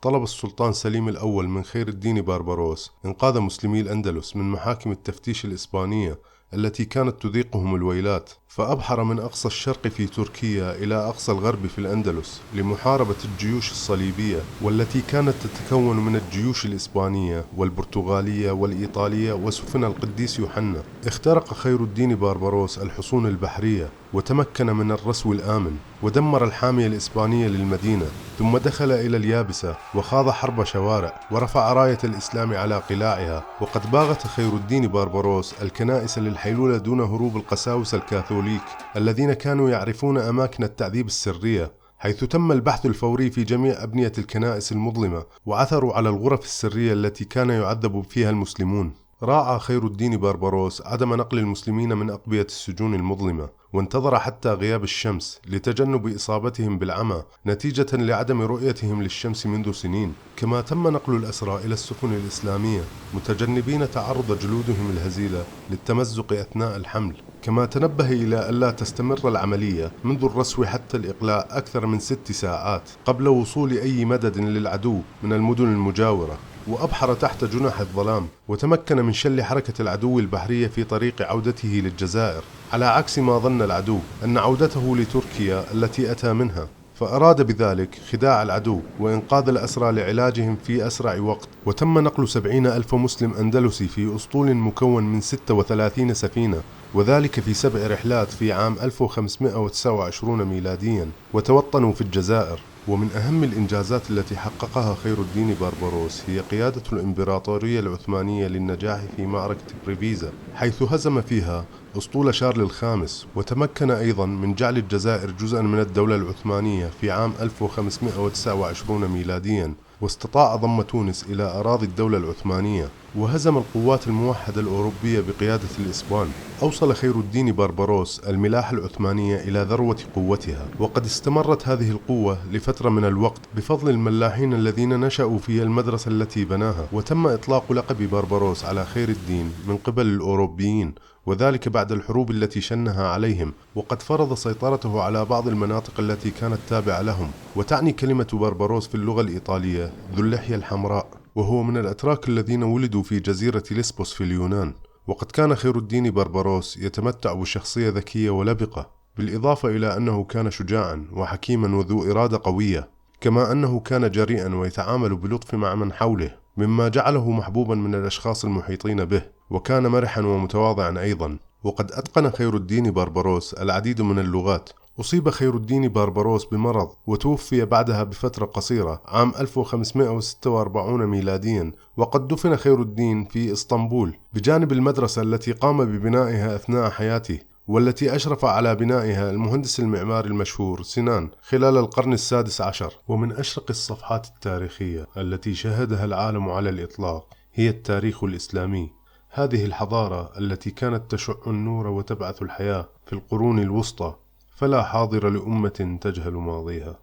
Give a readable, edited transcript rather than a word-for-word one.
طلب السلطان سليم الأول من خير الدين بارباروس إنقاذ مسلمي الأندلس من محاكم التفتيش الإسبانية التي كانت تذيقهم الويلات، فأبحر من أقصى الشرق في تركيا إلى أقصى الغرب في الأندلس لمحاربة الجيوش الصليبية، والتي كانت تتكون من الجيوش الإسبانية والبرتغالية والإيطالية وسفن القديس يوحنا. اخترق خير الدين بارباروس الحصون البحرية وتمكن من الرسو الآمن، ودمر الحامية الإسبانية للمدينة، ثم دخل إلى اليابسة وخاض حرب شوارع ورفع راية الإسلام على قلاعها. وقد باغت خير الدين بارباروس الكنائس للحيلولة دون هروب القساوسة الكاثوليك الذين كانوا يعرفون أماكن التعذيب السرية، حيث تم البحث الفوري في جميع أبنية الكنائس المظلمة وعثروا على الغرف السرية التي كان يعذب فيها المسلمون. راعى خير الدين بارباروس عدم نقل المسلمين من أقبية السجون المظلمة، وانتظر حتى غياب الشمس لتجنب إصابتهم بالعمى نتيجة لعدم رؤيتهم للشمس منذ سنين. كما تم نقل الأسرى إلى السفن الإسلامية متجنبين تعرض جلودهم الهزيلة للتمزق أثناء الحمل. كما تنبه إلى ألا تستمر العملية منذ الرسو حتى الإقلاع أكثر من 6 ساعات قبل وصول أي مدد للعدو من المدن المجاورة، وأبحر تحت جناح الظلام، وتمكن من شل حركة العدو البحرية في طريق عودته للجزائر، على عكس ما ظن العدو أن عودته لتركيا التي أتى منها، فأراد بذلك خداع العدو وإنقاذ الأسرى لعلاجهم في أسرع وقت. وتم نقل 70,000 مسلم أندلسي في أسطول مكون من 36 سفينة، وذلك في 7 رحلات في عام 1529 ميلاديا، وتوطنوا في الجزائر. ومن أهم الإنجازات التي حققها خير الدين بارباروس هي قيادة الإمبراطورية العثمانية للنجاح في معركة بريفيزا، حيث هزم فيها أسطول شارل الخامس، وتمكن أيضا من جعل الجزائر جزءا من الدولة العثمانية في عام 1529 ميلاديا، واستطاع ضم تونس إلى أراضي الدولة العثمانية، وهزم القوات الموحدة الأوروبية بقيادة الإسبان. أوصل خير الدين بارباروس الملاحة العثمانية إلى ذروة قوتها، وقد استمرت هذه القوة لفترة من الوقت بفضل الملاحين الذين نشأوا في المدرسة التي بناها. وتم إطلاق لقب بارباروس على خير الدين من قبل الأوروبيين، وذلك بعد الحروب التي شنها عليهم، وقد فرض سيطرته على بعض المناطق التي كانت تابعة لهم. وتعني كلمة بارباروس في اللغة الإيطالية ذو اللحية الحمراء، وهو من الأتراك الذين ولدوا في جزيرة ليسبوس في اليونان. وقد كان خير الدين بارباروس يتمتع بشخصية ذكية ولبقة، بالإضافة إلى أنه كان شجاعا وحكيما وذو إرادة قوية، كما أنه كان جريئا ويتعامل بلطف مع من حوله، مما جعله محبوبا من الأشخاص المحيطين به، وكان مرحا ومتواضعا أيضا. وقد أتقن خير الدين بارباروس العديد من اللغات. أصيب خير الدين بارباروس بمرض وتوفي بعدها بفترة قصيرة عام 1546 ميلاديا، وقد دفن خير الدين في إسطنبول بجانب المدرسة التي قام ببنائها أثناء حياته، والتي أشرف على بنائها المهندس المعماري المشهور سنان خلال القرن السادس عشر. ومن أشرق الصفحات التاريخية التي شهدها العالم على الإطلاق هي التاريخ الإسلامي، هذه الحضارة التي كانت تشع النور وتبعث الحياة في القرون الوسطى، فلا حاضر لأمة تجهل ماضيها.